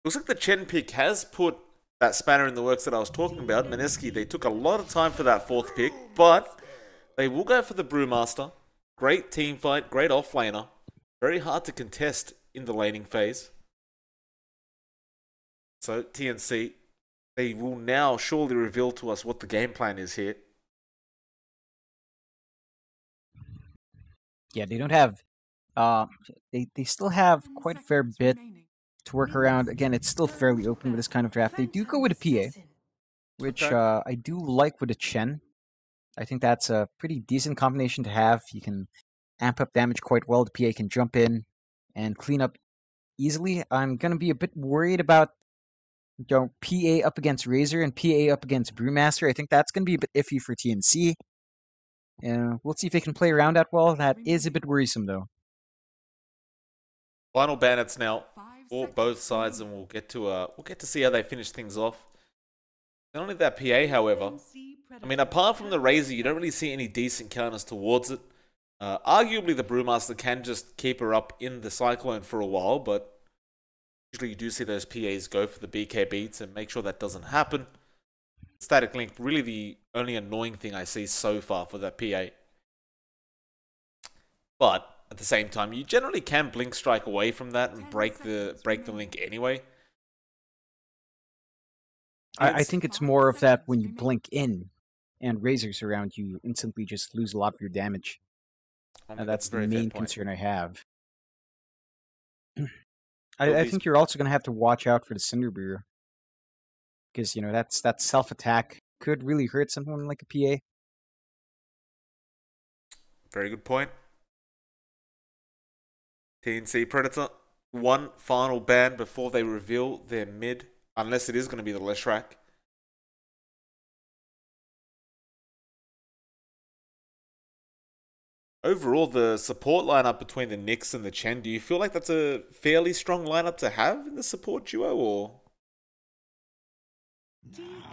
Looks like the Chen pick has put that spanner in the works that I was talking about. Mineski, they took a lot of time for that fourth pick, but they will go for the Brewmaster. Great team fight, great offlaner. Very hard to contest in the laning phase. So TNC, they will now surely reveal to us what the game plan is here. Yeah, they don't have. They still have quite a fair bit to work around. Again, it's still fairly open with this kind of draft. They do go with a PA, which Okay. I do like with a Chen. I think that's a pretty decent combination to have. You can amp up damage quite well. The PA can jump in and clean up easily. I'm gonna be a bit worried about PA up against Razor and PA up against Brewmaster. I think that's gonna be a bit iffy for TNC. We'll see if they can play around that well. That is a bit worrisome though. Final bandits now for both sides, and we'll get to see how they finish things off. Not only that PA, however, I mean, apart from the Razor, you don't really see any decent counters towards it. Arguably, the Brewmaster can just keep her up in the Cyclone for a while, but usually you do see those PAs go for the BKB to make sure that doesn't happen. Static Link, really the only annoying thing I see so far for that PA. But at the same time, you generally can Blink Strike away from that and break the link anyway. I think it's more of that when you blink in and Razors around you instantly just lose a lot of your damage. I mean, That's a the very fair main point. concern I have. I think you're also going to have to watch out for the Cinder Brewer. Because, that self-attack could really hurt someone like a PA. Very good point. TNC Predator, one final ban before they reveal their mid, unless it is going to be the Leshrac. Overall, the support lineup between the Nyx and the Chen, do you feel like that's a fairly strong lineup to have in the support duo, or?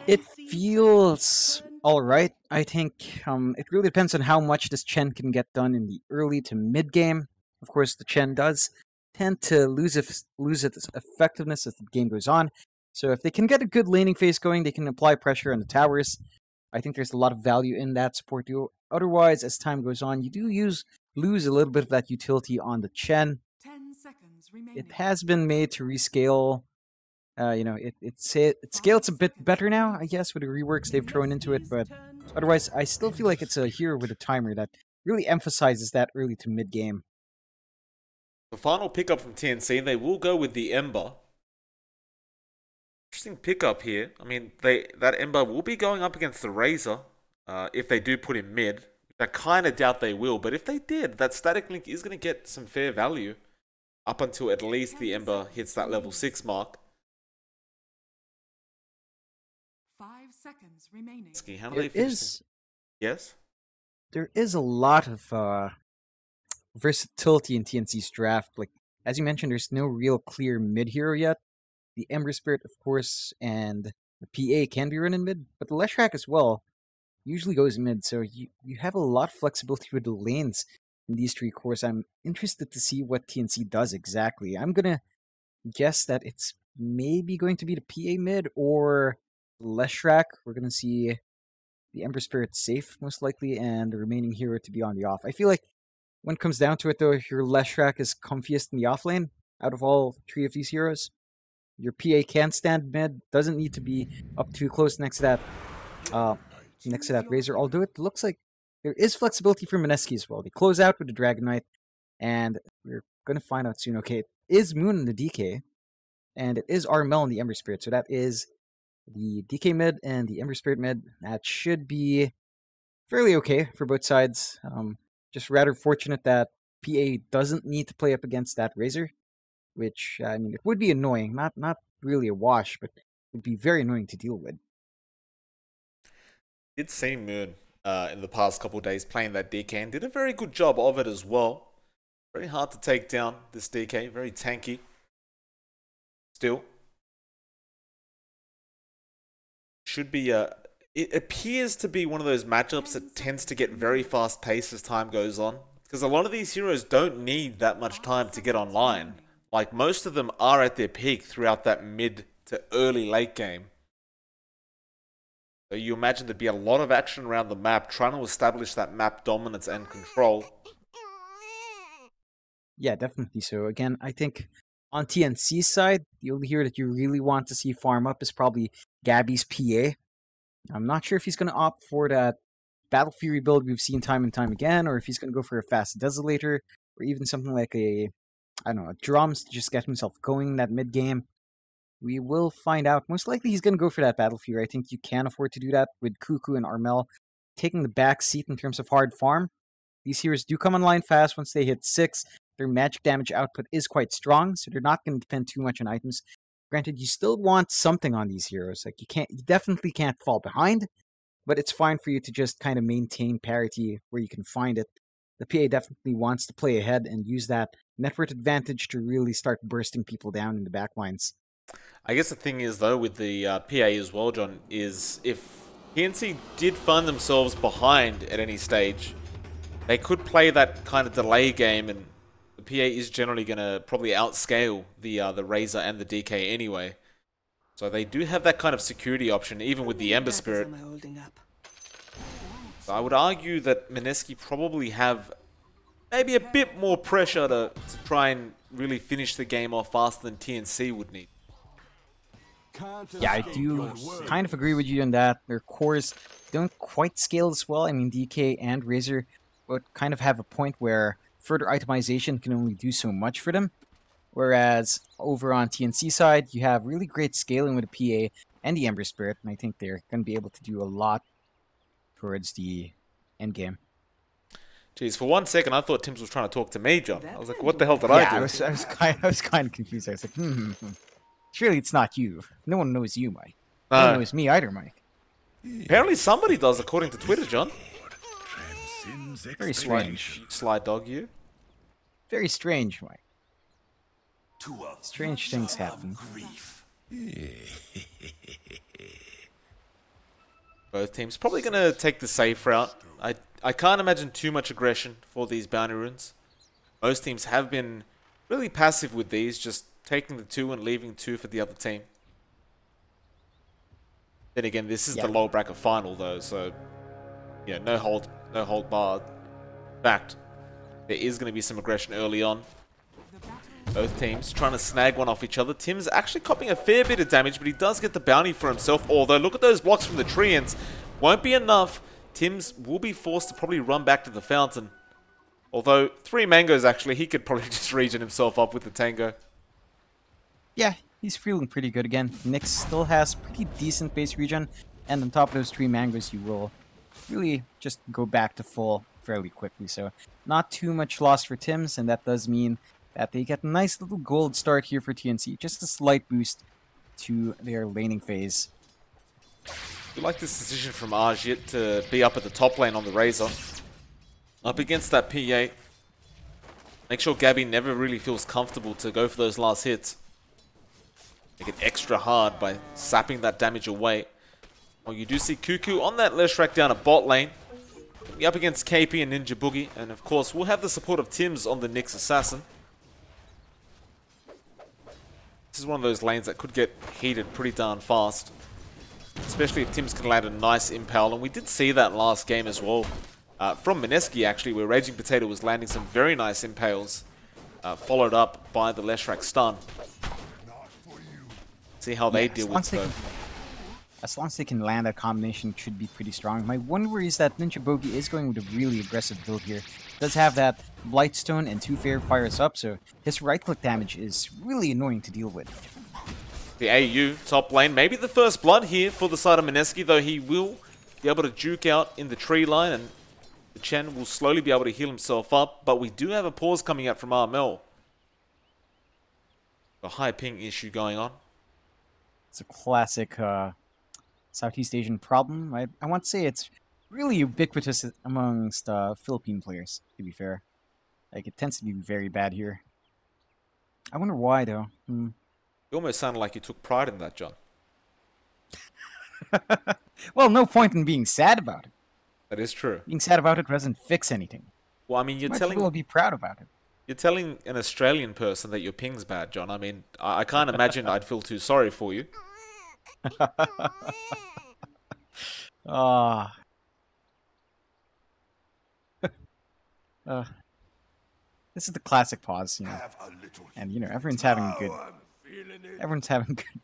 It feels alright. I think it really depends on how much this Chen can get done in the early to mid game. Of course, the Chen does tend to lose its effectiveness as the game goes on. So if they can get a good laning phase going, they can apply pressure on the towers. I think there's a lot of value in that support duo. Otherwise, as time goes on, you do lose a little bit of that utility on the Chen. 10 seconds remaining. It has been made to rescale. It scales a bit better now, I guess, with the reworks they've thrown into it. But otherwise, I still feel like it's a hero with a timer that really emphasizes that early to mid game. The final pickup from TNC, they will go with the Ember. Interesting pickup here. I mean, that Ember will be going up against the Razor if they do put him mid. I kind of doubt they will, but if they did, that Static Link is going to get some fair value up until at least the Ember hits that level 6 mark. 5 seconds remaining. How do they finish? Yes? There is a lot of versatility in TNC's draft. Like, as you mentioned, there's no real clear mid hero yet. The Ember Spirit, of course, and the PA can be run in mid, but the Leshrac as well usually goes mid, so you have a lot of flexibility with the lanes in these three cores. I'm interested to see what TNC does exactly. I'm gonna guess that it's maybe going to be the PA mid or Leshrac. We're gonna see the Ember Spirit safe, most likely, and the remaining hero to be on the off. I feel like when it comes down to it, though, your Leshrac is comfiest in the off lane out of all three of these heroes. Your PA can stand mid, doesn't need to be up too close next to that Razor, although it looks like there is flexibility for Mineski as well. They close out with the Dragon Knight, and we're going to find out soon. Okay, it is Moon in the DK, and it is Armel in the Ember Spirit, so that is the DK mid and the Ember Spirit mid. That should be fairly okay for both sides. Just rather fortunate that PA doesn't need to play up against that Razor, which, I mean, it would be annoying. Not really a wash, but it would be very annoying to deal with. Did see Moon in the past couple of days playing that DK and did a very good job of it as well. Very hard to take down this DK, very tanky. Still. Should be it appears to be one of those matchups that tends to get very fast paced as time goes on. Because a lot of these heroes don't need that much time to get online. Like, most of them are at their peak throughout that mid to early late game. So you imagine there'd be a lot of action around the map, trying to establish that map dominance and control. Yeah, definitely so. Again, I think on TNC's side, the only hero that you really want to see farm up is probably Gabby's PA. I'm not sure if he's going to opt for that Battle Fury build we've seen time and time again, or if he's going to go for a fast Desolator, or even something like a, I don't know, a Drums to just get himself going in that mid game. We will find out. Most likely he's going to go for that Battle Fury. I think you can afford to do that with Cuckoo and Armel taking the back seat in terms of hard farm. These heroes do come online fast once they hit 6. Their magic damage output is quite strong, so they're not going to depend too much on items. Granted, you still want something on these heroes. Like, you definitely can't fall behind, but it's fine for you to just kind of maintain parity where you can find it. The PA definitely wants to play ahead and use that network advantage to really start bursting people down in the backlines. I guess the thing is, though, with the PA as well, John, is if TNC did find themselves behind at any stage, they could play that kind of delay game, and the PA is generally going to probably outscale the Razor and the DK anyway. So they do have that kind of security option, even with the Ember Spirit. So I would argue that Mineski probably have maybe a bit more pressure to try and really finish the game off faster than TNC would need. Yeah, I do kind of agree with you on that. Their cores don't quite scale as well. I mean, DK and Razor would kind of have a point where further itemization can only do so much for them. Whereas over on TNC side, you have really great scaling with the PA and the Ember Spirit, and I think they're going to be able to do a lot towards the end game. Jeez, for 1 second, I thought Tims was trying to talk to me, John. I was like, what the hell did I do? I was kind of confused. I was like, surely it's not you. No one knows you, Mike. No one knows me either, Mike. Apparently somebody does, according to Twitter, John. Very strange. Sly dog, you. Very strange, Mike. Strange things happen. Both teams probably going to take the safe route. I can't imagine too much aggression for these bounty runes. Most teams have been really passive with these, just taking the 2 and leaving 2 for the other team. Then again, this is the low bracket final though, so yeah, no hold barred. In fact, there is going to be some aggression early on. Both teams trying to snag one off each other. Tim's actually copying a fair bit of damage, but he does get the bounty for himself. Although, look at those blocks from the Treants. Won't be enough. Tim's will be forced to probably run back to the fountain. Although, 3 mangoes actually, he could probably just regen himself up with the tango. Yeah, he's feeling pretty good again. Nyx still has pretty decent base regen, and on top of those 3 mangoes, you will really just go back to full fairly quickly. So, not too much loss for Tim's, and that does mean that they get a nice little gold start here for TNC. Just a slight boost to their laning phase. I like this decision from Ajit to be up at the top lane on the Razor. Up against that PA. Make sure Gabby never really feels comfortable to go for those last hits. Make it extra hard by sapping that damage away. Well, you do see Cuckoo on that Leshrac down at bot lane. Be up against KP and Ninja Boogie. And of course, we'll have the support of Tims on the Nyx Assassin. This is one of those lanes that could get heated pretty darn fast. Especially if Tims can land a nice impale. And we did see that last game as well. From Mineski, actually, where Raging Potato was landing some very nice impales. Followed up by the Leshrac stun. See how they deal with it. As long as they can land that combination, it should be pretty strong. My one worry is that Ninja Bogey is going with a really aggressive build here. Does have that Blightstone and 2 Fair Fires up, so his right-click damage is really annoying to deal with. The AU top lane, maybe the first blood here for the side of Mineski, though he will be able to juke out in the tree line, and the Chen will slowly be able to heal himself up, but we do have a pause coming out from Armel. A high ping issue going on. It's a classic Southeast Asian problem. I want to say it's really ubiquitous amongst Philippine players, to be fair. Like, it tends to be very bad here. I wonder why, though. You almost sounded like you took pride in that, John. Well, no point in being sad about it. That is true. Being sad about it doesn't fix anything. Well, I mean, you're telling people will be proud about it. You're telling an Australian person that your ping's bad, John. I mean, I can't imagine I'd feel too sorry for you. Ah. This is the classic pause, you know. And, you know, everyone's having a good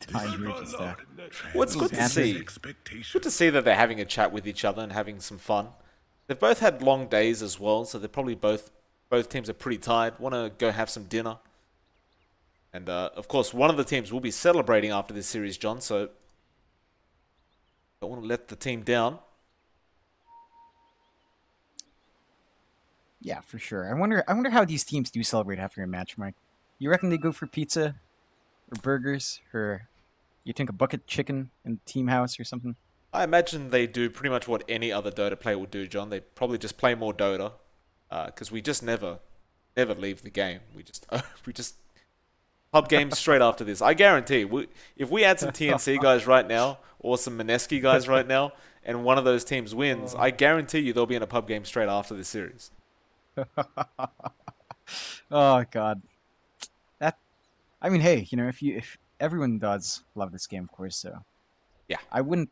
time here. Just, well, it's good to see. Good to see that they're having a chat with each other and having some fun. They've both had long days as well, so they're probably both teams are pretty tired. Want to go have some dinner. And, of course, one of the teams will be celebrating after this series, John, so don't want to let the team down. Yeah, for sure. I wonder how these teams do celebrate after a match, Mike. You reckon they go for pizza or burgers, or you think a bucket chicken in the team house or something? I imagine they do pretty much what any other Dota player would do, John. They probably just play more Dota, because we just never leave the game. We just pub games straight after this. I guarantee, if we add some TNC guys right now or some Mineski guys right now, and one of those teams wins, I guarantee you they'll be in a pub game straight after this series. Oh God, I mean, hey, you know, if everyone does love this game, of course, so yeah, I wouldn't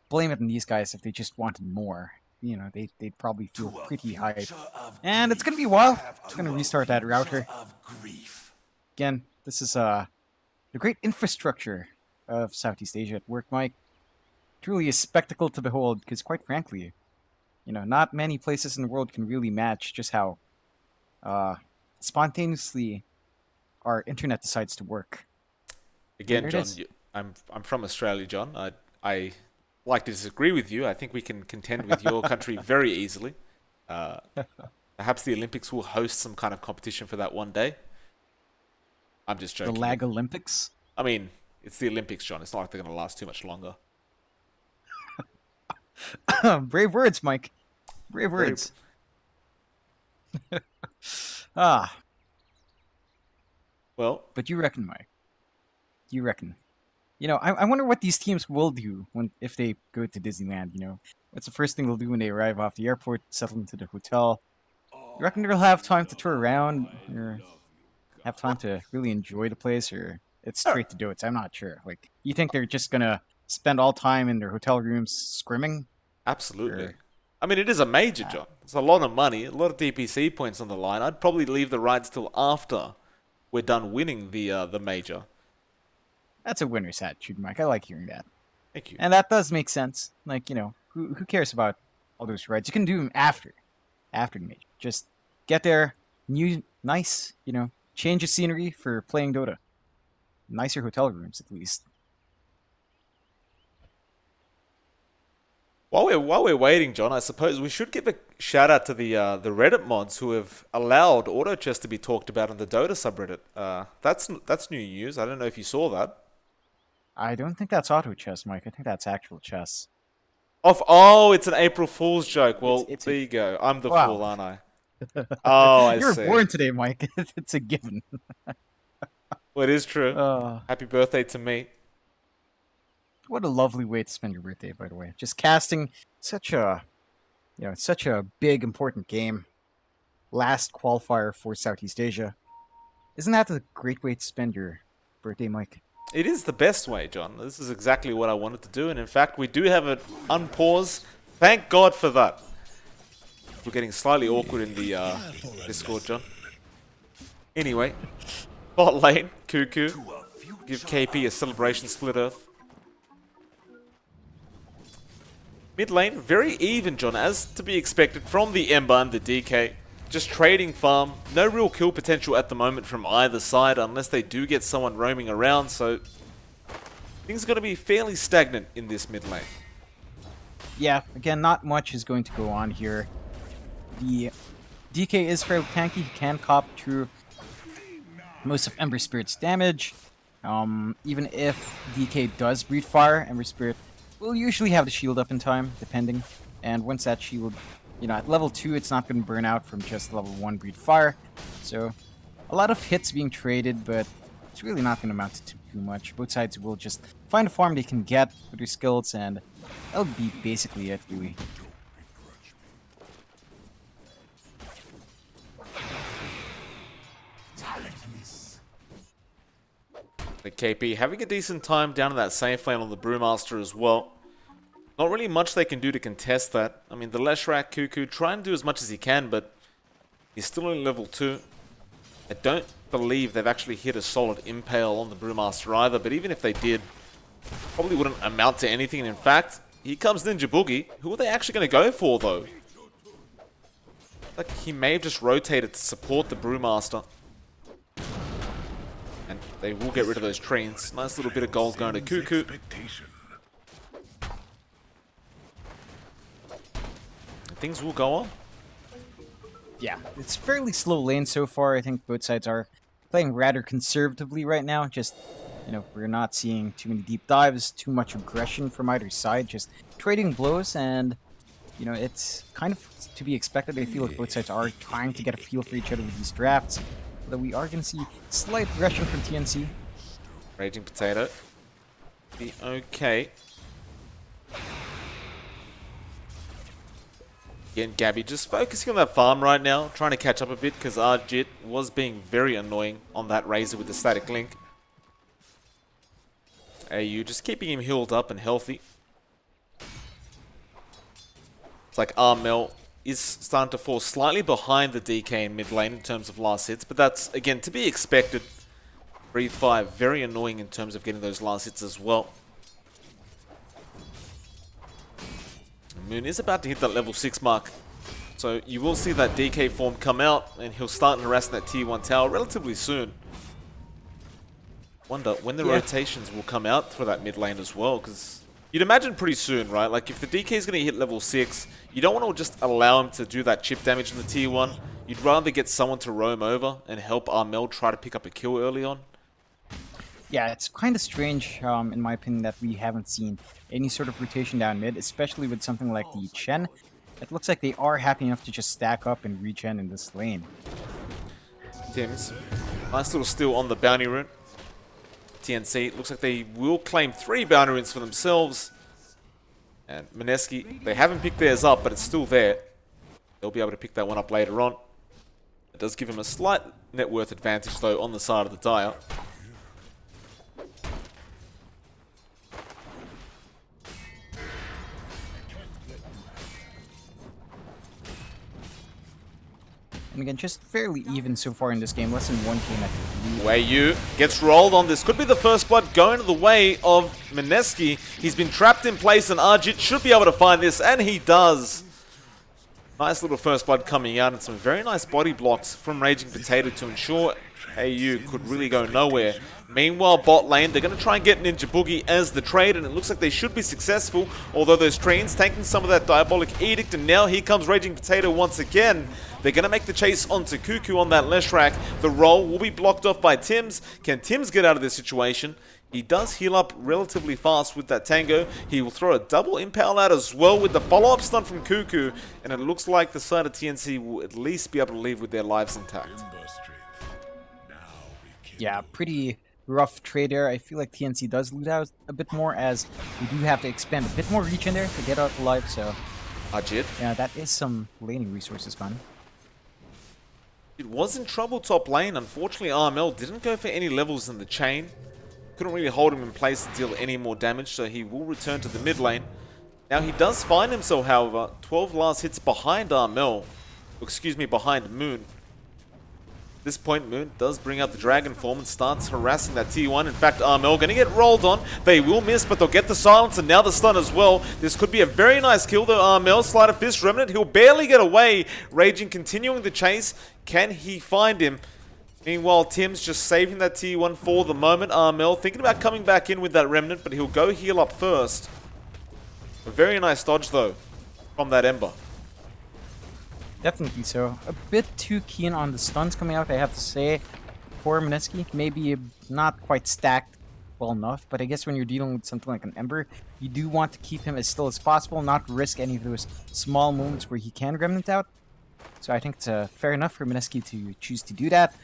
blame it on these guys if they just wanted more. You know, they'd probably feel pretty hyped. And it's gonna be a while. It's gonna restart that router. Again, this is the great infrastructure of Southeast Asia at work, Mike. Truly a spectacle to behold, because quite frankly, you know, not many places in the world can really match just how spontaneously our internet decides to work. Again, John, I'm from Australia, John. I like to disagree with you. I think we can contend with your country very easily. Perhaps the Olympics will host some kind of competition for that one day. I'm just joking. The Lag Olympics? I mean, it's the Olympics, John. It's not like they're going to last too much longer. Brave words, Mike. Brave words. Well, but you reckon, Mike? You reckon? You know, I wonder what these teams will do if they go to Disneyland. You know, what's the first thing they'll do when they arrive off the airport, settle into the hotel? You reckon they'll have time to tour around, or have time to really enjoy the place, or it's straight to do it? I'm not sure. Like, you think they're just gonna spend all time in their hotel rooms scrimming? Absolutely. Or... I mean, it is a major, John. It's a lot of money, a lot of DPC points on the line. I'd probably leave the rides till after we're done winning the major. That's a winner's attitude, Mike. I like hearing that. Thank you. And that does make sense. Like, you know, who cares about all those rides? You can do them after the major. Just get there, nice, you know, change of scenery for playing Dota. Nicer hotel rooms, at least. While we're waiting, John, I suppose we should give a shout out to the Reddit mods who have allowed auto chess to be talked about on the Dota subreddit. That's new news. I don't know if you saw that. I don't think that's auto chess, Mike. I think that's actual chess. Oh, it's an April Fool's joke. Well, there you go. I'm the fool, aren't I? Oh, I You're see. born today, Mike. It's a given. Well, it is true. Happy birthday to me. What a lovely way to spend your birthday, by the way. Just casting such a big, important game. Last qualifier for Southeast Asia. Isn't that a great way to spend your birthday, Mike? It is the best way, John. This is exactly what I wanted to do. And in fact, we do have it unpaused. Thank God for that. We're getting slightly awkward in the Discord, John. Anyway, bot lane, Cuckoo. Give KP a celebration split earth. Mid lane, very even, John, as to be expected from the Ember and the DK. Just trading farm. No real kill potential at the moment from either side unless they do get someone roaming around, so things are going to be fairly stagnant in this mid lane. Yeah, again, not much is going to go on here. The DK is fairly tanky. He can cop through most of Ember Spirit's damage. Even if DK does breathe fire, Ember Spirit will usually have the shield up in time, depending. And once that shield, you know, at level 2, it's not going to burn out from just level 1 breathe fire. So, a lot of hits being traded, but it's really not going to amount to too much. Both sides will just find a farm they can get with their skills, and that'll be basically it, really. KP having a decent time down in that safe lane on the Brewmaster as well. Not really much they can do to contest that. I mean, the Leshrac, Cuckoo, try and do as much as he can, but he's still only level 2. I don't believe they've actually hit a solid Impale on the Brewmaster either, but even if they did, probably wouldn't amount to anything. In fact, here comes Ninja Boogie. Who are they actually going to go for, though? Like, he may have just rotated to support the Brewmaster. And they will get rid of those trains. Nice little bit of gold going to Cuckoo. Things will go on. Yeah, it's fairly slow lane so far. I think both sides are playing rather conservatively right now. Just, you know, we're not seeing too many deep dives, too much aggression from either side. Just trading blows, and, you know, it's kind of to be expected. I feel like both sides are trying to get a feel for each other with these drafts. Although we are going to see slight aggression from TNC. Raging Potato. Be okay. Again, Gabby just focusing on that farm right now, trying to catch up a bit because Arjit was being very annoying on that Razor with the static link. AU just keeping him healed up and healthy. It's like Armel is starting to fall slightly behind the DK in mid lane in terms of last hits, but that's, again, to be expected. Breathe Fire, very annoying in terms of getting those last hits as well. Moon is about to hit that level 6 mark, so you will see that DK form come out, and he'll start harassing that tier 1 tower relatively soon. Wonder when the rotations will come out for that mid lane as well, because you'd imagine pretty soon, right? Like, if the DK is going to hit level 6, you don't want to just allow him to do that chip damage in the tier 1. You'd rather get someone to roam over and help Armel try to pick up a kill early on. Yeah, it's kind of strange, in my opinion, that we haven't seen any sort of rotation down mid, especially with something like the Chen. It looks like they are happy enough to just stack up and regen in this lane. Tims, nice little steal on the bounty rune. TNC, looks like they will claim 3 bounty runes for themselves. And Mineski, they haven't picked theirs up, but it's still there. They'll be able to pick that one up later on. It does give him a slight net worth advantage, though, on the side of the Dire. And again, just fairly even so far in this game. Less than 1 game at the lead. Yu gets rolled on. This could be the first blood going to the way of Mineski. He's been trapped in place, and Arjit should be able to find this, and he does. Nice little first blood coming out, and some very nice body blocks from Raging Potato to ensure AU could really go nowhere. Meanwhile, bot lane, they're going to try and get Ninja Boogie as the trade, and it looks like they should be successful, although those trains taking some of that Diabolic Edict, and now here comes Raging Potato once again. They're going to make the chase onto Cuckoo on that Leshrac. The roll will be blocked off by Tims. Can Tims get out of this situation? He does heal up relatively fast with that Tango. He will throw a double Impale out as well with the follow-up stun from Cuckoo, and it looks like the side of TNC will at least be able to leave with their lives intact. Yeah, pretty rough trade there. I feel like TNC does lose out a bit more, as we do have to expend a bit more reach in there to get out alive, so... Ajit. Yeah, that is some laning resources gone. It was in trouble top lane. Unfortunately, Armel didn't go for any levels in the chain. Couldn't really hold him in place to deal any more damage, so he will return to the mid lane. Now, he does find himself, however, 12 last hits behind Armel. Excuse me, behind Moon. At this point, Moon does bring out the Dragon form and starts harassing that T1. In fact, Armel going to get rolled on. They will miss, but they'll get the silence and now the stun as well. This could be a very nice kill, though. Armel, Sleight of Fist, Remnant. He'll barely get away. Raging continuing the chase. Can he find him? Meanwhile, Tim's just saving that T1 for the moment. Armel thinking about coming back in with that Remnant, but he'll go heal up first. A very nice dodge, though, from that Ember. Definitely so. A bit too keen on the stuns coming out, I have to say, for Mineski. Maybe not quite stacked well enough, but I guess when you're dealing with something like an Ember, you do want to keep him as still as possible, not risk any of those small moments where he can Remnant out. So I think it's fair enough for Mineski to choose to do that.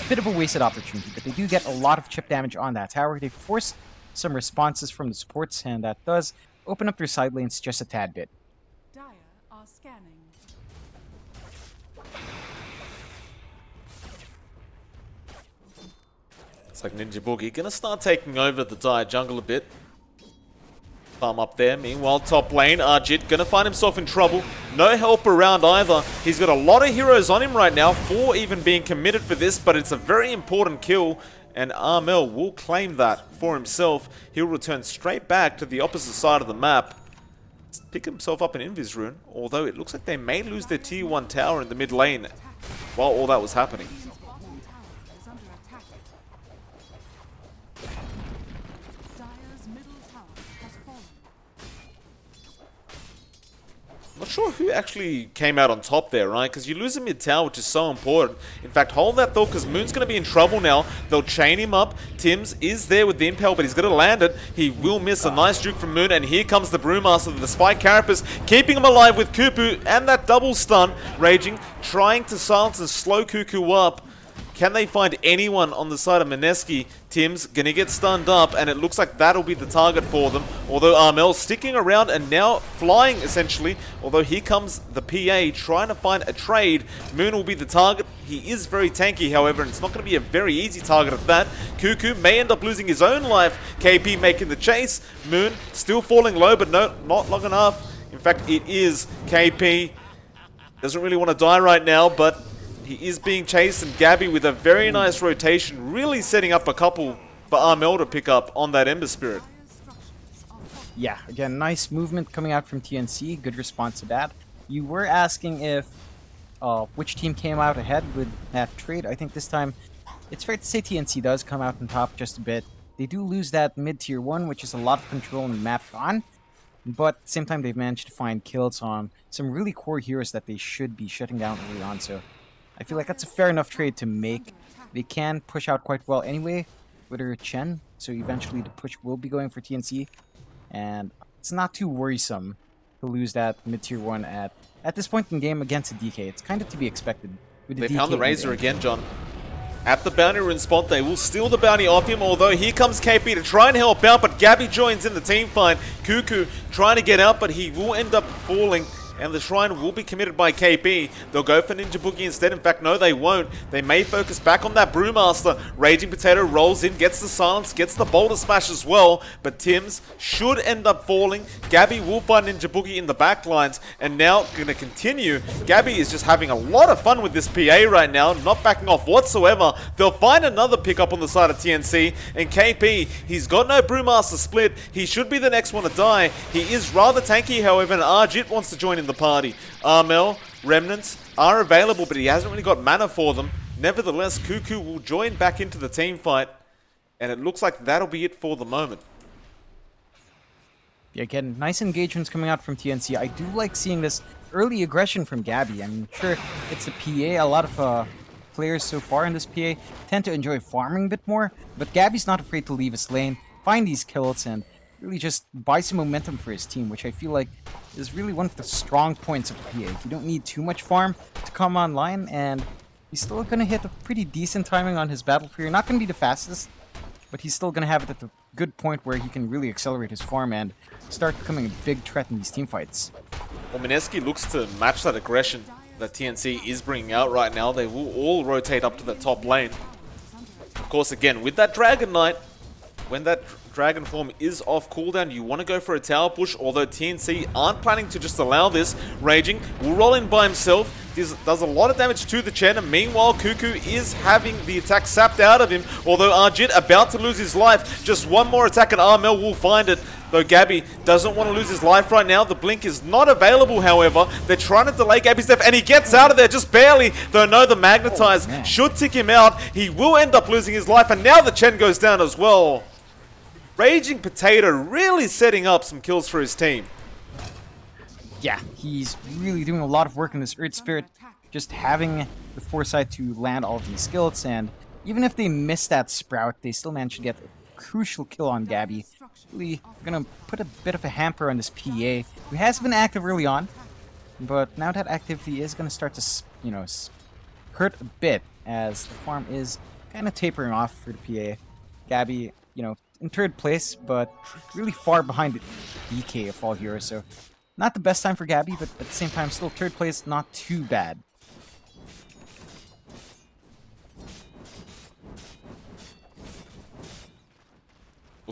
A bit of a wasted opportunity, but they do get a lot of chip damage on that tower. They force some responses from the supports, and that does open up their side lanes just a tad bit. Dire are scanning. It's like Ninja Boogie gonna start taking over the Dire jungle a bit. Farm up there. Meanwhile, top lane, Arjit gonna find himself in trouble. No help around either. He's got a lot of heroes on him right now, 4 even being committed for this, but it's a very important kill, and Armel will claim that for himself. He'll return straight back to the opposite side of the map. Pick himself up an Invis rune, although it looks like they may lose their tier 1 tower in the mid lane while all that was happening. Not sure who actually came out on top there, right? Because you lose a mid tower, which is so important. In fact, hold that thought, because Moon's going to be in trouble now. They'll chain him up. Tims is there with the impel, but he's going to land it. He will miss a nice juke from Moon, and here comes the Brewmaster, the Spike Carapace, keeping him alive with Kupu, and that double stun. Raging, trying to silence and slow Cuckoo up. Can they find anyone on the side of Mineski? Tim's gonna get stunned up, and it looks like that'll be the target for them. Although Armel sticking around and now flying, essentially. Although here comes the PA trying to find a trade. Moon will be the target. He is very tanky, however, and it's not going to be a very easy target at that. Cuckoo may end up losing his own life. KP making the chase. Moon still falling low, but no, not long enough. In fact, it is KP. Doesn't really want to die right now, but he is being chased, and Gabby with a very nice rotation, really setting up a couple for Armel to pick up on that Ember Spirit. Yeah, again, nice movement coming out from TNC. Good response to that. You were asking if which team came out ahead with that trade. I think this time it's fair to say TNC does come out on top just a bit. They do lose that mid-tier 1, which is a lot of control and map gone. But at the same time, they've managed to find kills on some really core heroes that they should be shutting down early on. So I feel like that's a fair enough trade to make. They can push out quite well anyway with her Chen, so eventually the push will be going for TNC, and it's not too worrisome to lose that mid-tier 1 at this point in the game against a DK. It's kind of to be expected. With the They DK found the Razor again, John. At the bounty rune spot, they will steal the bounty off him, although here comes KP to try and help out, but Gabby joins in the team fight. Cuckoo trying to get out, but he will end up falling, and the Shrine will be committed by KP. They'll go for Ninja Boogie instead. In fact, no, they won't. They may focus back on that Brewmaster. Raging Potato rolls in, gets the silence, gets the Boulder Smash as well, but Tims should end up falling. Gabby will find Ninja Boogie in the back lines, and now going to continue. Gabby is just having a lot of fun with this PA right now, not backing off whatsoever. They'll find another pickup on the side of TNC, and KP, he's got no Brewmaster split. He should be the next one to die. He is rather tanky, however, and Arjit wants to join in the party. Armel, Remnants are available, but he hasn't really got mana for them. Nevertheless, Cuckoo will join back into the team fight, and it looks like that'll be it for the moment. Yeah, again, nice engagements coming out from TNC. I do like seeing this early aggression from Gabby. I'm sure it's the PA. A lot of players so far in this PA tend to enjoy farming a bit more, but Gabby's not afraid to leave his lane, find these kills, and really just buy some momentum for his team, which I feel like is really one of the strong points of the PA. You don't need too much farm to come online, and he's still going to hit a pretty decent timing on his Battle Fury. Not going to be the fastest, but he's still going to have it at a good point where he can really accelerate his farm and start becoming a big threat in these team fights. Well, Mineski looks to match that aggression that TNC is bringing out right now. They will all rotate up to the top lane. Of course, again, with that Dragon Knight, when that Dragon form is off cooldown, you want to go for a tower push, although TNC aren't planning to just allow this. Raging will roll in by himself. This does a lot of damage to the Chen, and meanwhile Cuckoo is having the attack sapped out of him, although Arjit about to lose his life. Just one more attack and Armel will find it, though Gabby doesn't want to lose his life right now. The blink is not available, however. They're trying to delay Gabby's death, and he gets out of there just barely, though no, the Magnetize should tick him out. He will end up losing his life, and now the Chen goes down as well. Raging Potato really setting up some kills for his team. Yeah, he's really doing a lot of work in this Earth Spirit, just having the foresight to land all of these skills, and even if they miss that Sprout, they still manage to get a crucial kill on Gabby. Really gonna put a bit of a hamper on this PA, who has been active early on, but now that activity is gonna start to, you know, hurt a bit, as the farm is kind of tapering off for the PA. Gabby, you know, in third place, but really far behind the DK of all heroes, so not the best time for Gabby, but at the same time, still third place, not too bad.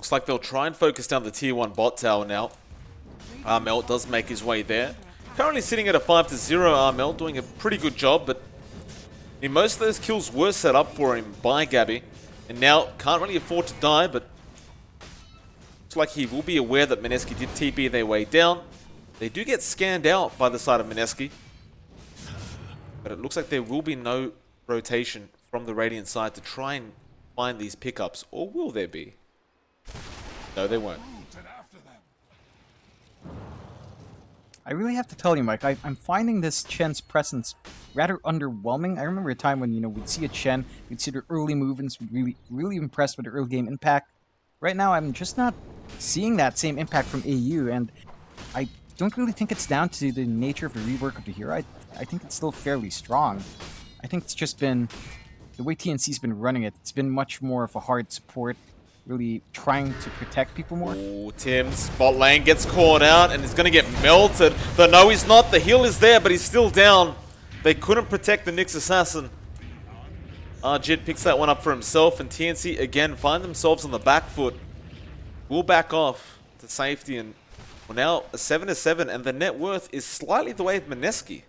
Looks like they'll try and focus down the tier 1 bot tower now. Armel does make his way there. Currently sitting at a 5-0, Armel doing a pretty good job, but most of those kills were set up for him by Gabby. And now can't really afford to die, but looks like he will be aware that Mineski did TP their way down. They do get scanned out by the side of Mineski. But it looks like there will be no rotation from the Radiant side to try and find these pickups. Or will there be? No, there won't. I really have to tell you, Mike, I'm finding this Chen's presence rather underwhelming. I remember a time when, we'd see a Chen, we'd see their early movements, we'd really impressed with the early game impact. Right now, I'm just not seeing that same impact from AU, and I don't really think it's down to the nature of the rework of the hero. I think it's still fairly strong. I think it's just been the way TNC's been running it. It's been much more of a hard support, really trying to protect people more. Oh, Tim's bot lane gets caught out and is going to get melted. Though no, he's not. The heal is there, but he's still down. They couldn't protect the Nyx assassin. Jid picks that one up for himself, and TNC again find themselves on the back foot. Will back off to safety, and we're now a 7-7, and the net worth is slightly the way of Mineski.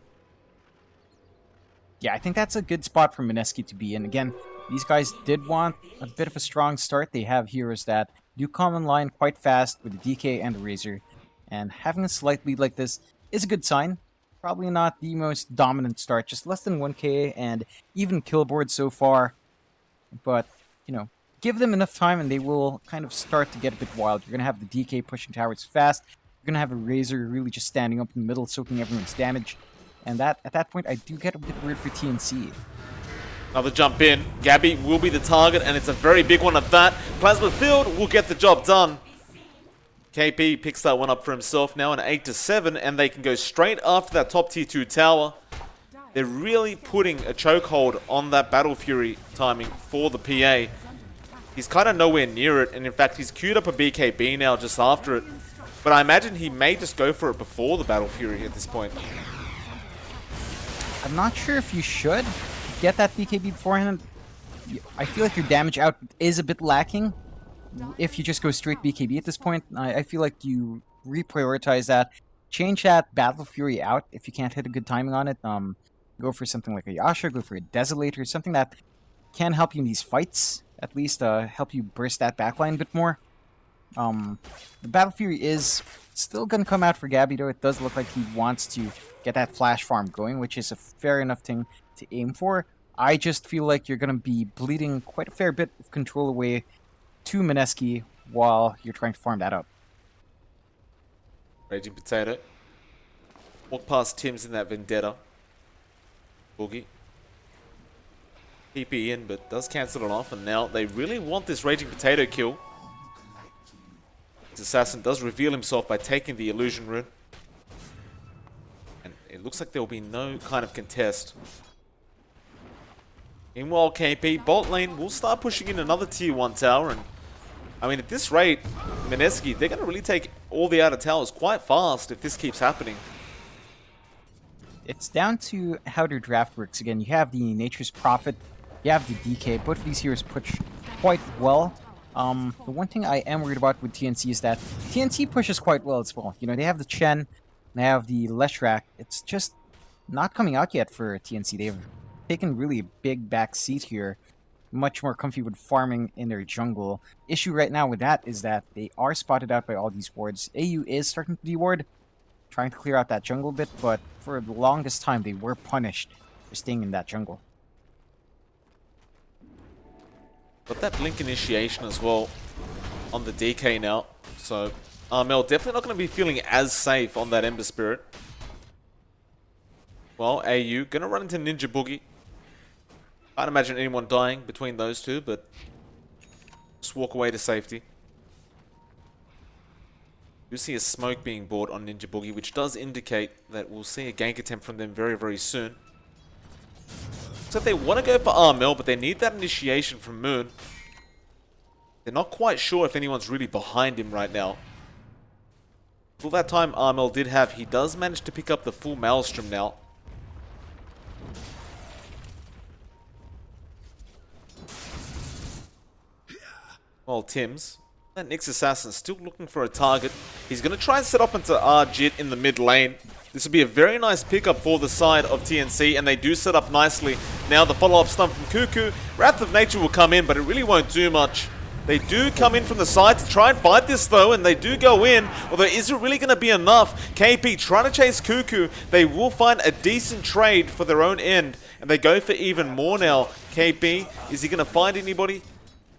Yeah, I think that's a good spot for Mineski to be in. Again, these guys did want a bit of a strong start. They have heroes that do come in line quite fast with the DK and the Razor. And having a slight lead like this is a good sign. Probably not the most dominant start, just less than 1k and even kill board so far. But, give them enough time and they will kind of start to get a bit wild. You're going to have the DK pushing towers fast. You're going to have a Razor really just standing up in the middle, soaking everyone's damage. And at that point, I do get a bit weird for TNC. Another jump in. Gabby will be the target, and it's a very big one at that. Plasma Field will get the job done. KP picks that one up for himself now, an 8-7, and they can go straight after that top tier 2 tower. They're really putting a chokehold on that Battle Fury timing for the PA. He's kind of nowhere near it, and in fact, he's queued up a BKB now just after it. But I imagine he may just go for it before the Battle Fury at this point. I'm not sure if you should get that BKB beforehand. I feel like your damage output is a bit lacking if you just go straight BKB at this point. I feel like you reprioritize that. Change that Battle Fury out if you can't hit a good timing on it. Go for something like a Yasha, go for a Desolator, something that can help you in these fights. At least help you burst that backline a bit more. The Battle Fury is still going to come out for Gabby, though. It does look like he wants to get that flash farm going, which is a fair enough thing to aim for. I just feel like you're going to be bleeding quite a fair bit of control away to Mineski while you're trying to farm that up. Raging Potato. Walk past Tim's in that Vendetta. Boogie. TP in, but does cancel it off, and now they really want this Raging Potato kill. This assassin does reveal himself by taking the illusion rune. And it looks like there will be no kind of contest. Meanwhile, KP, bot lane will start pushing in another tier 1 tower, and I mean, at this rate, Mineski, they're going to really take all the outer towers quite fast if this keeps happening. It's down to how their draft works. Again, you have the Nature's Prophet, you have the DK. Both of these heroes push quite well. The one thing I am worried about with TNC is that TNC pushes quite well as well. They have the Chen, they have the Leshrac. It's just not coming out yet for TNC. They've taken really a big back seat here. Much more comfy with farming in their jungle. Issue right now with that is that they are spotted out by all these wards. AU is starting to deward, trying to clear out that jungle bit, but for the longest time they were punished for staying in that jungle. Got that blink initiation as well on the DK now, so Armel definitely not going to be feeling as safe on that Ember Spirit. Well, AU going to run into Ninja Boogie. Can't imagine anyone dying between those two, but just walk away to safety. You see a smoke being bought on Ninja Boogie, which does indicate that we'll see a gank attempt from them very, very soon. So they want to go for Armel, but they need that initiation from Moon. They're not quite sure if anyone's really behind him right now. For that time Armel did have, he does manage to pick up the full Maelstrom now. Well, Tim's That Nyx Assassin still looking for a target. He's going to try and set up into Arjit in the mid lane. This will be a very nice pickup for the side of TNC, and they do set up nicely. Now the follow-up stun from Cuckoo. Wrath of Nature will come in, but it really won't do much. They do come in from the side to try and fight this though, and they do go in, although is it really going to be enough? KP trying to chase Cuckoo. They will find a decent trade for their own end, and they go for even more now. KP, is he going to find anybody?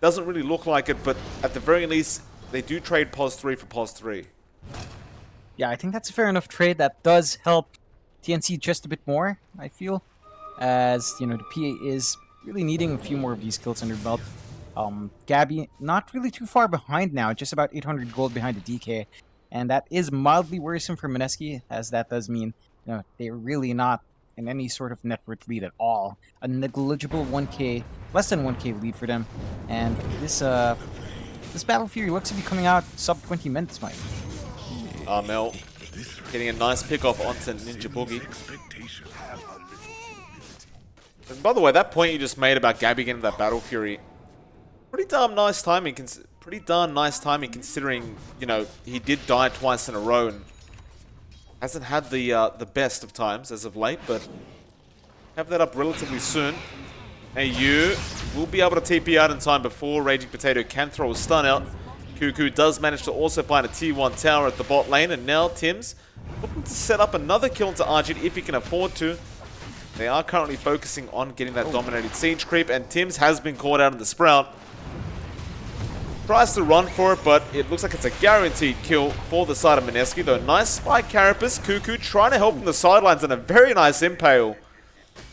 Doesn't really look like it, but at the very least, they do trade POS 3 for POS 3. Yeah, I think that's a fair enough trade. That does help TNC just a bit more, I feel. As, you know, the PA is really needing a few more of these kills under belt. Gabby, not really too far behind now, just about 800 gold behind the DK. And that is mildly worrisome for Mineski, as that does mean, you know, they're really not in any sort of net worth lead at all. A negligible 1k, less than 1k lead for them. And this Battle Fury looks to be coming out sub 20 minutes, Mike. Mel getting a nice pick off onto Ninja Boogie. And by the way, that point you just made about Gabby getting that Battle Fury, pretty darn nice timing considering, you know, he did die twice in a row and hasn't had the best of times as of late, but have that up relatively soon. Hey, you will be able to TP out in time before Raging Potato can throw a stun out. Cuckoo does manage to also find a T1 tower at the bot lane, and now Tim's looking to set up another kill into Arjit if he can afford to. They are currently focusing on getting that dominated siege creep, and Tim's has been caught out in the Sprout. Tries to run for it, but it looks like it's a guaranteed kill for the side of Mineski, though. Nice spike carapace. Cuckoo trying to help from the sidelines and a very nice impale.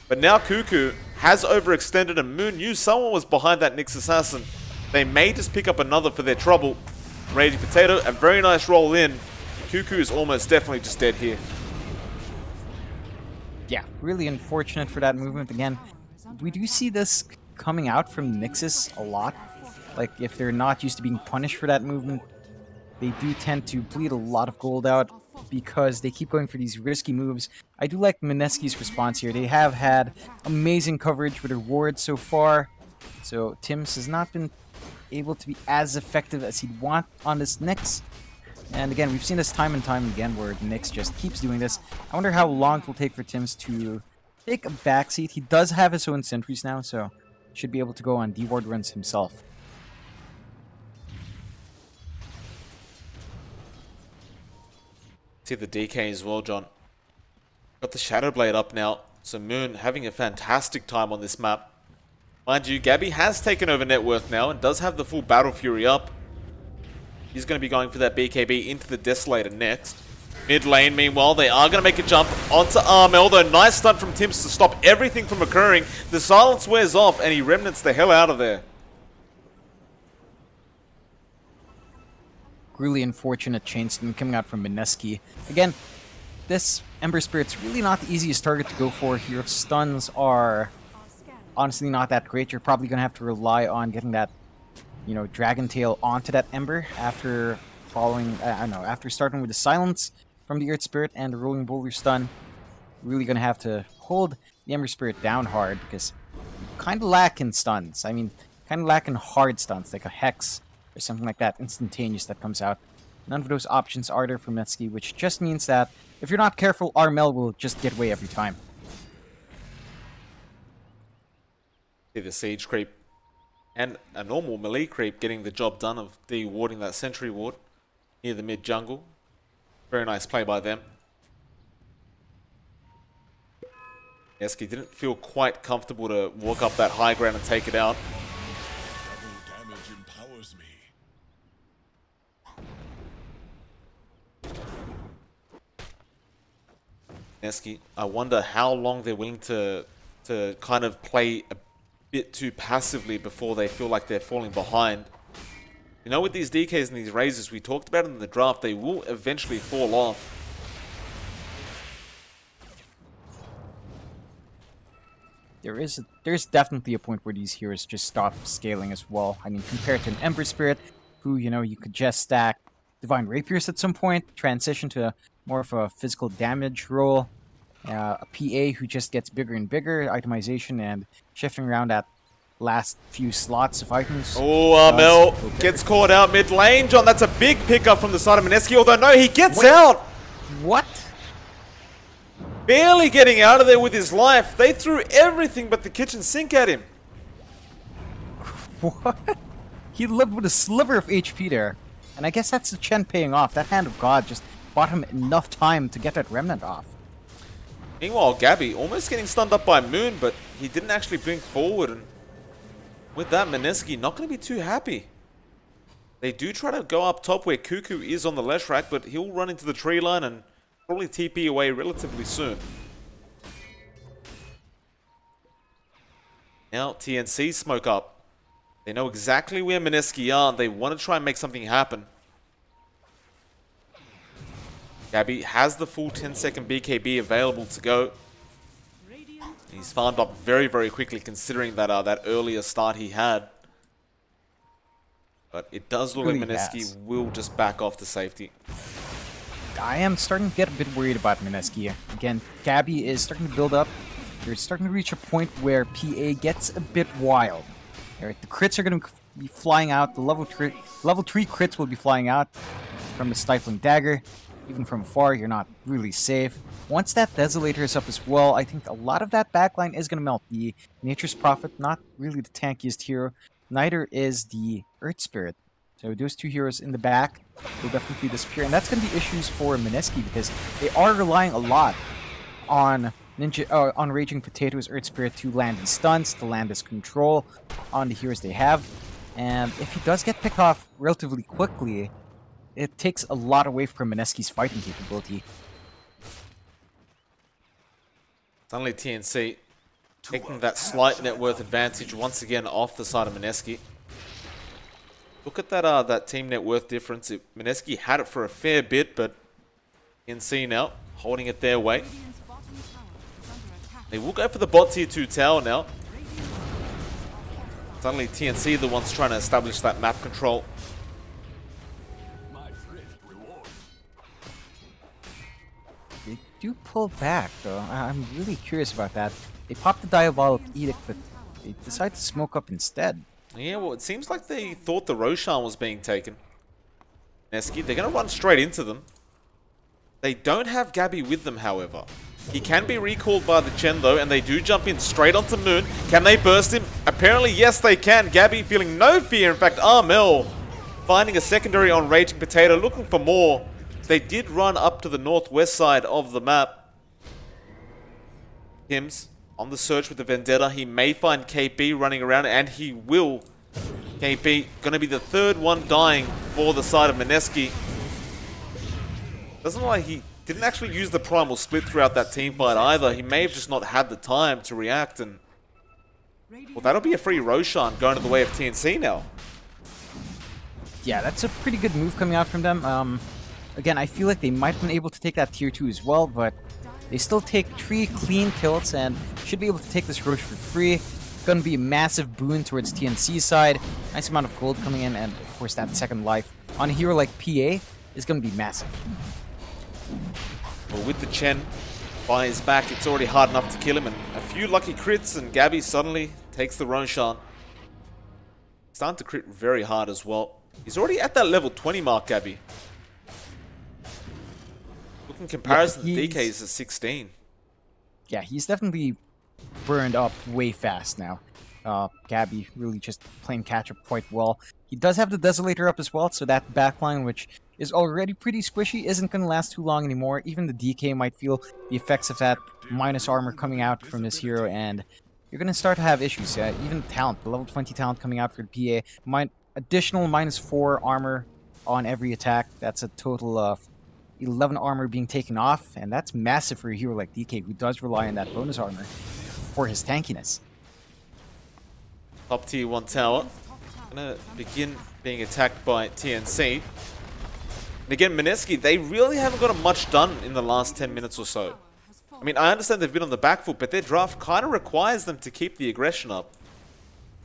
But now Cuckoo has overextended, and Moon knew someone was behind that Nyx Assassin. They may just pick up another for their trouble. Raging Potato, a very nice roll in. Cuckoo is almost definitely just dead here. Yeah, really unfortunate for that movement again. We do see this coming out from Nyxus a lot. Like, if they're not used to being punished for that movement, they do tend to bleed a lot of gold out because they keep going for these risky moves. I do like Mineski's response here. They have had amazing coverage with their wards so far. So Tim's has not been able to be as effective as he'd want on this Nyx. And again, we've seen this time and time again where Nyx just keeps doing this. I wonder how long it will take for Tim's to take a backseat. He does have his own sentries now, so should be able to go on D-ward runs himself. See the DK as well, John. Got the Shadow Blade up now, so Moon having a fantastic time on this map. Mind you, Gabby has taken over net worth now and does have the full Battle Fury up. He's going to be going for that BKB into the Desolator next. Mid lane, meanwhile, they are going to make a jump onto Armel, though. Nice stun from Tims to stop everything from occurring. The silence wears off, and he remnants the hell out of there. Really unfortunate chain stun coming out from Mineski. Again, this Ember Spirit's really not the easiest target to go for here. Stuns are honestly not that great. You're probably going to have to rely on getting that, you know, Dragon Tail onto that Ember after following, after starting with the Silence from the Earth Spirit and the Rolling Boulder stun. Really going to have to hold the Ember Spirit down hard because you kind of lack in stuns. I mean, kind of lack in hard stuns like a Hex or something like that, instantaneous that comes out. None of those options are there for Mineski, which just means that if you're not careful, Armel will just get away every time. See the siege creep and a normal melee creep getting the job done of de-warding that sentry ward near the mid jungle. Very nice play by them. Mineski didn't feel quite comfortable to walk up that high ground and take it out. Mineski, I wonder how long they're willing to kind of play a bit too passively before they feel like they're falling behind. You know, with these DKs and these raises, we talked about it in the draft, they will eventually fall off. There's definitely a point where these heroes just stop scaling as well. I mean, compared to an Ember Spirit, who, you know, you could just stack Divine Rapiers at some point, transition to more of a physical damage role. A PA who just gets bigger and bigger, itemization and shifting around at last few slots of items. Oh, Armel gets caught out mid lane. John, that's a big pickup from the side of Mineski, although no, he gets out. What? Barely getting out of there with his life. They threw everything but the kitchen sink at him. What? He lived with a sliver of HP there. And I guess that's the Chen paying off. That Hand of God just bought him enough time to get that Remnant off. Meanwhile, Gabby almost getting stunned up by Moon, but he didn't actually blink forward. And with that, Mineski not going to be too happy. They do try to go up top where Cuckoo is on the left rack, but he'll run into the tree line and probably TP away relatively soon. Now TNC smoke up. They know exactly where Mineski are, and they want to try and make something happen. Gabby has the full 10-second BKB available to go. He's farmed up very, very quickly considering that that earlier start he had. But it does look like Mineski will just back off to safety. I am starting to get a bit worried about Mineski. Again, Gabby is starting to build up. They're starting to reach a point where PA gets a bit wild. Alright, the crits are going to be flying out. The level 3 crits will be flying out from the Stifling Dagger. Even from afar, you're not really safe. Once that Desolator is up as well, I think a lot of that backline is going to melt. The Nature's Prophet, not really the tankiest hero. Neither is the Earth Spirit. So those two heroes in the back will definitely disappear. And that's going to be issues for Mineski because they are relying a lot on on Raging Potato's Earth Spirit to land his stuns, to land his control on the heroes they have. And if he does get picked off relatively quickly, it takes a lot away from Mineski's fighting capability. Suddenly TNC taking that slight net worth advantage once again off the side of Mineski. Look at that that team net worth difference. Mineski had it for a fair bit, but TNC now holding it their way. They will go for the bot tier 2 tower now. Suddenly TNC the ones trying to establish that map control. They do pull back though. I'm really curious about that. They popped the Diabolic Edict, but they decide to smoke up instead. Yeah, well, it seems like they thought the Roshan was being taken. Mineski, they're going to run straight into them. They don't have Gabby with them, however. He can be recalled by the Chen, though, and they do jump in straight onto Moon. Can they burst him? Apparently, yes, they can. Gabby feeling no fear. In fact, Armel finding a secondary on Raging Potato, looking for more. They did run up to the northwest side of the map. Hims on the search with the Vendetta. He may find KP running around, and he will. KP going to be the third one dying for the side of Mineski. Doesn't look like he didn't actually use the Primal Split throughout that team fight either. He may have just not had the time to react, and well, that'll be a free Roshan going to the way of TNC now. Yeah, that's a pretty good move coming out from them. Again, I feel like they might have been able to take that tier 2 as well, but they still take 3 clean kills and should be able to take this Rosh for free. Gonna be a massive boon towards TNC's side. Nice amount of gold coming in, and of course that second life on a hero like PA is gonna be massive. Well, with the Chen by his back, it's already hard enough to kill him, and a few lucky crits, and Gabby suddenly takes the Roshan. Starting to crit very hard as well. He's already at that level 20 mark, Gabby. Look in comparison to DK's at 16. Yeah, he's definitely burned up way fast now. Gabby really just playing catch-up quite well. He does have the Desolator up as well, so that backline, which is already pretty squishy, isn't going to last too long anymore. Even the DK might feel the effects of that minus armor coming out from this hero, and you're going to start to have issues. Even talent, the level 20 talent coming out for the PA, additional -4 armor on every attack. That's a total of 11 armor being taken off, and that's massive for a hero like DK, who does rely on that bonus armor for his tankiness. Top tier 1 tower. Gonna begin being attacked by TNC. And again, Mineski, they really haven't got much done in the last 10 minutes or so. I mean, I understand they've been on the back foot, but their draft kind of requires them to keep the aggression up.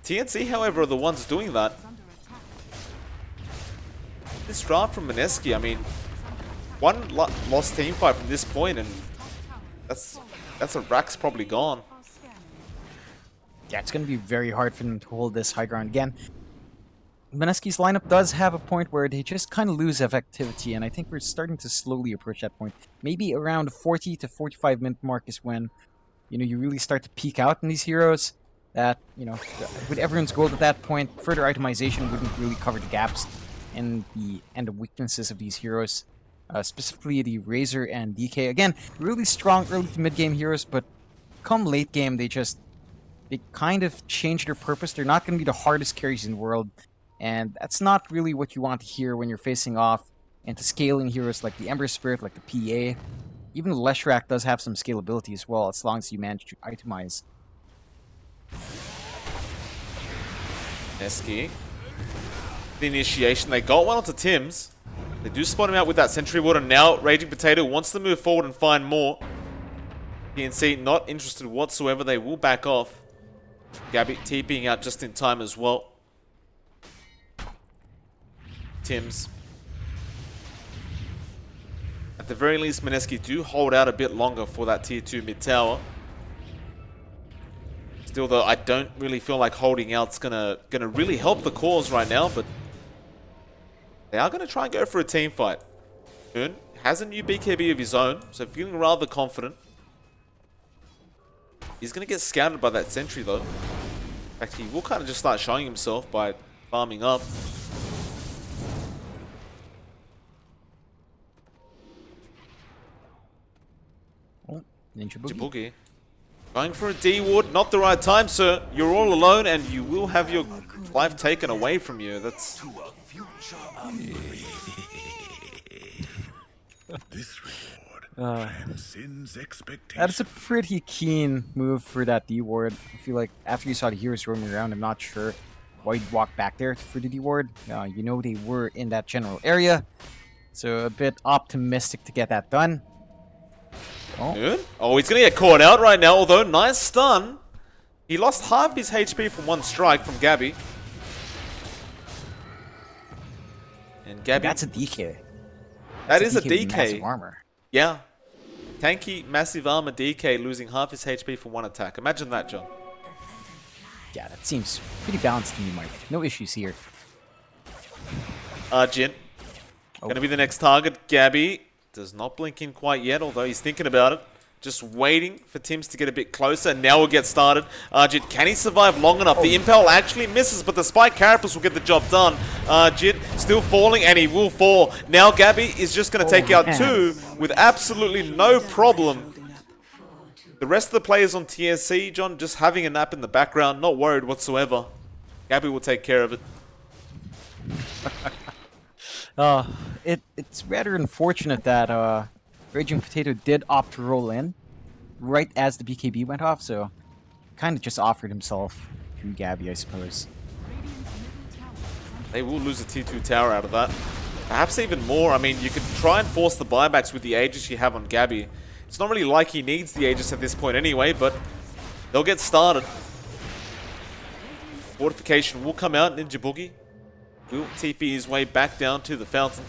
TNC, however, are the ones doing that. This draft from Mineski, I mean, one lost team fight from this point, and that's a rack's probably gone. Yeah, it's going to be very hard for them to hold this high ground again. Mineski's lineup does have a point where they just kind of lose effectivity, and I think we're starting to slowly approach that point. Maybe around 40 to 45 minute mark is when, you really start to peak out in these heroes. That, with everyone's gold at that point, further itemization wouldn't really cover the gaps and the weaknesses of these heroes. Specifically the Razor and DK. Again, really strong early to mid game heroes, but come late game, they kind of change their purpose. They're not going to be the hardest carries in the world. And that's not really what you want to hear when you're facing off into scaling heroes like the Ember Spirit, like the PA. Even the Leshrac does have some scalability as well, as long as you manage to itemize. Mineski. The initiation. They got one onto Tim's. They do spot him out with that Sentry Ward, and now Raging Potato wants to move forward and find more. TNC not interested whatsoever. They will back off. Gabby TPing out just in time as well. Tim's. At the very least, Mineski do hold out a bit longer for that tier 2 mid tower. Still though, I don't really feel like holding out's gonna really help the cause right now, but they are gonna try and go for a team fight. Moon has a new BKB of his own, so feeling rather confident. He's gonna get scouted by that sentry though. In fact, he will kind of just start showing himself by farming up. Ninja Boogie. Going for a D ward, not the right time, sir. You're all alone and you will have your life taken away from you. That's... This reward transcends expectation. That's a pretty keen move for that D ward. I feel like after you saw the heroes roaming around, I'm not sure why you'd walk back there for the D ward. They were in that general area, so a bit optimistic to get that done. Good. Oh, he's gonna get caught out right now, although nice stun. He lost half his HP from one strike from Gabby. And Gabby... That's a DK. That is a DK. Massive armor. Yeah. Tanky, massive armor DK losing half his HP from one attack. Imagine that, John. Yeah, that seems pretty balanced to me, Mike. No issues here. Arjun. Gonna be the next target. Gabby does not blink in quite yet, although he's thinking about it. Just waiting for Tims to get a bit closer. Now we'll get started. Arjun, can he survive long enough? The Impel actually misses, but the Spike Carapace will get the job done. Arjun still falling, and he will fall. Now Gabby is just going to take out two with absolutely no problem. The rest of the players on TNC, John, just having a nap in the background, not worried whatsoever. Gabby will take care of it. It's rather unfortunate that Raging Potato did opt to roll in right as the BKB went off, so kind of just offered himself to Gabby, I suppose. They will lose a T2 tower out of that. Perhaps even more. I mean, you could try and force the buybacks with the Aegis you have on Gabby. It's not really like he needs the Aegis at this point anyway, but they'll get started. Fortification will come out. Ninja Boogie will TP his way back down to the fountain.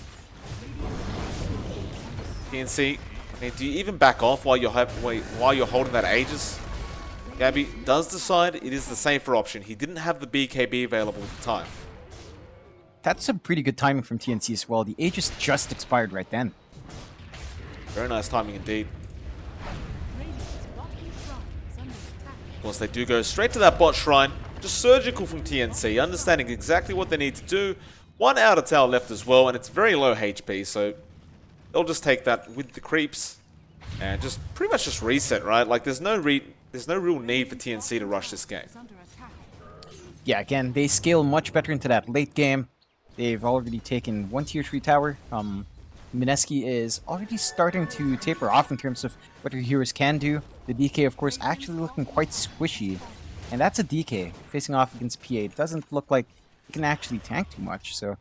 TNC, I mean, do you even back off while you're holding that Aegis? Gabby does decide it is the safer option. He didn't have the BKB available at the time. That's some pretty good timing from TNC as well. The Aegis just expired right then. Very nice timing indeed. Of course, they do go straight to that bot shrine. Just surgical from TNC, understanding exactly what they need to do. One outer tower left as well, and it's very low HP, so they'll just take that with the creeps and just pretty much just reset, right? Like there's no real need for TNC to rush this game. Yeah, again, they scale much better into that late game. They've already taken one tier 3 tower. Mineski is already starting to taper off in terms of what your heroes can do. The DK, of course, actually looking quite squishy. And that's a DK facing off against PA. It doesn't look like it can actually tank too much, so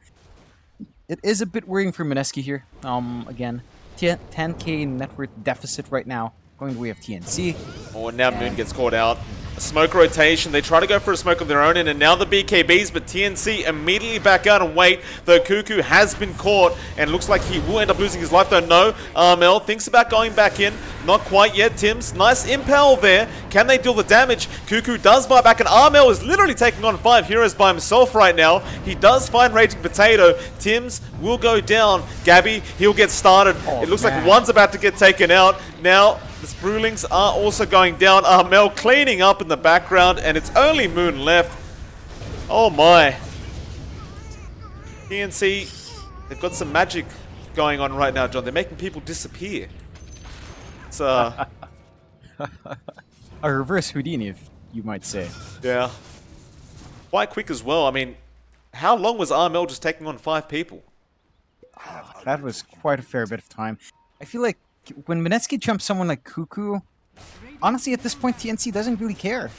it is a bit worrying for Mineski here. Again, 10k net worth deficit right now, going the way of TNC. Oh, and now Moon gets caught out. A smoke rotation. They try to go for a smoke of their own, and now the BKBs, but TNC immediately back out and wait. The Cuckoo has been caught, and looks like he will end up losing his life, though. No, Armel thinks about going back in. Not quite yet, Tims. Nice impel there. Can they deal the damage? Cuckoo does buy back, and Armel is literally taking on 5 heroes by himself right now. He does find Raging Potato. Tims will go down. Gabby, he'll get started. It looks like one's about to get taken out. Now, the Sprulings are also going down. Armel cleaning up in the background, and it's only Moon left. Oh my. TNC, they've got some magic going on right now, John. They're making people disappear. It's a reverse Houdini, if you might say. Yeah. Quite quick as well. I mean, how long was Armel just taking on 5 people? That was quite a fair bit of time. I feel like when Mineski jumps someone like Cuckoo, honestly, at this point, TNC doesn't really care.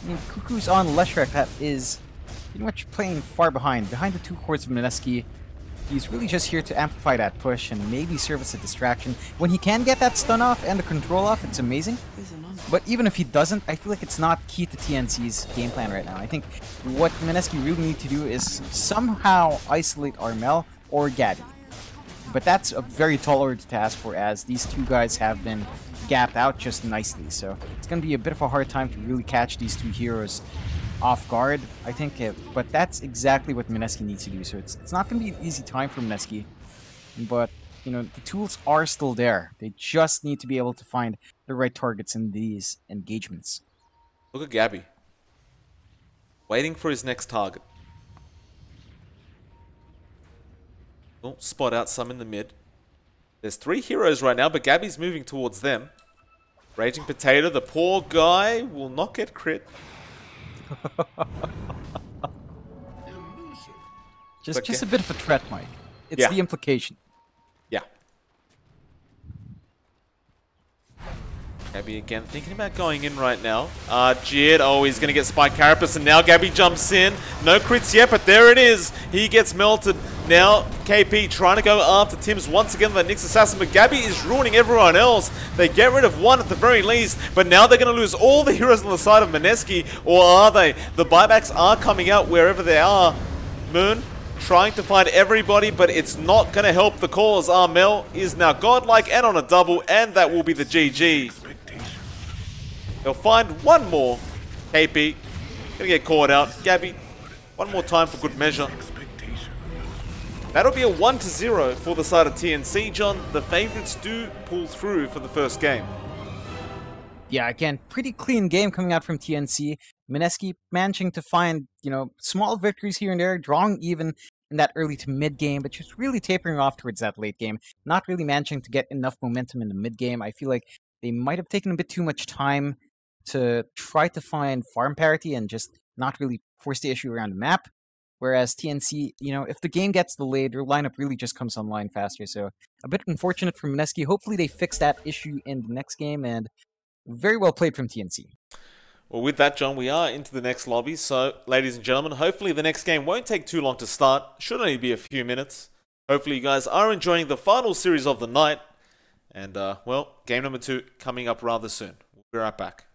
I mean, Cuckoo's on Leshrac that is pretty much playing far behind the 2 cores of Mineski. He's really just here to amplify that push and maybe serve as a distraction. When he can get that stun off and the control off, it's amazing. But even if he doesn't, I feel like it's not key to TNC's game plan right now. I think what Mineski really need to do is somehow isolate Armel or Gabby. But that's a very tall order to ask for, as these 2 guys have been gapped out just nicely. So it's going to be a bit of a hard time to really catch these 2 heroes off guard, I think. But that's exactly what Mineski needs to do. So it's not going to be an easy time for Mineski. But, you know, the tools are still there. They just need to be able to find the right targets in these engagements. Look at Gabby. Waiting for his next target. Oh, spot out some in the mid. There's 3 heroes right now, but Gabby's moving towards them. Raging Potato, the poor guy, will not get crit. just a bit of a threat, Mike. It's the implication. Yeah. Gabby again thinking about going in right now. Jid, oh, he's going to get Spike Carapace, and now Gabby jumps in. No crits yet, but there it is. He gets melted. Now, KP trying to go after Tims once again, the Nyx Assassin, but Gabby is ruining everyone else. They get rid of 1 at the very least, but now they're going to lose all the heroes on the side of Mineski, or are they? The buybacks are coming out wherever they are. Moon trying to find everybody, but it's not going to help the cause. Armel is now godlike and on a double, and that will be the GG. They'll find 1 more. KP gonna get caught out. Gabby, 1 more time for good measure. That'll be a 1-0 for the side of TNC, John. The favorites do pull through for the first game. Yeah, again, pretty clean game coming out from TNC. Mineski managing to find, you know, small victories here and there, drawing even in that early to mid game, but just really tapering off towards that late game. Not really managing to get enough momentum in the mid game. I feel like they might have taken a bit too much time to try to find farm parity and just not really force the issue around the map. Whereas TNC, you know, if the game gets delayed, their lineup really just comes online faster. So a bit unfortunate for Mineski. Hopefully they fix that issue in the next game, and very well played from TNC. Well, with that, John, we are into the next lobby. So, ladies and gentlemen, hopefully the next game won't take too long to start. Should only be a few minutes. Hopefully you guys are enjoying the final series of the night. And, well, game number 2 coming up rather soon. We'll be right back.